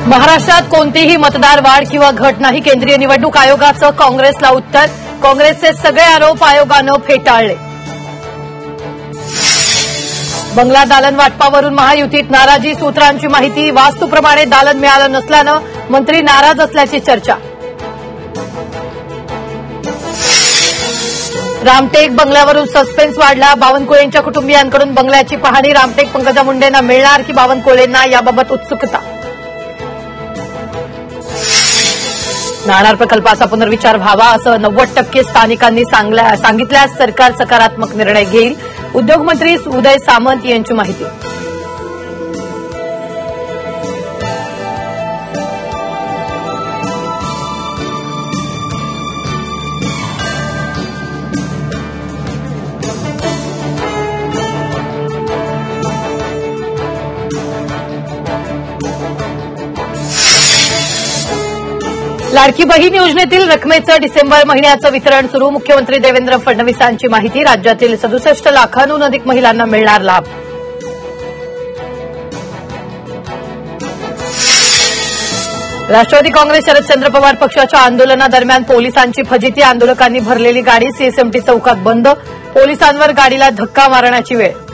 महाराष्ट्रात कोणतीही मतदार वाढ किंवा घट नाही, केंद्रीय निवडणूक आयोगाचं काँग्रेसला उत्तर. काँग्रेसचे सगळे आरोप आयोगानं फेटाळले. बंगला दालन वाटपावरून महायुतीत नाराजी, सूत्रांची माहिती. वास्तूप्रमाणे दालन मिळालं नसल्यानं मंत्री नाराज असल्याची चर्चा. रामटेक बंगल्यावरून सस्पेन्स वाढला. बावनकुळेंच्या कुटुंबियांकडून बंगल्याची पाहणी. रामटेक पंकजा मुंडेंना मिळणार की बावनकुळेंना, याबाबत उत्सुकता. नाणार प्रकल्पाचा पुनर्विचार व्हावा असं 90% स्थानिकांनी सांगितल्यास सरकार सकारात्मक निर्णय घेईल. उद्योगमंत्री उदय सामंत यांची माहिती. लाडकी बहीण योजनेतील रकमेचं डिसेंबर महिन्याचं वितरण सुरू. मुख्यमंत्री देवेंद्र फडणवीसांची माहिती. राज्यातील 67 लाखांहून अधिक महिलांना मिळणार लाभ. राष्ट्रवादी काँग्रेस शरदचंद्र पवार पक्षाच्या आंदोलनादरम्यान पोलिसांची फजिती. आंदोलकांनी भरलेली गाडी सीएसएमटी चौकात बंद. पोलिसांवर गाडीला धक्का मारण्याची वेळ.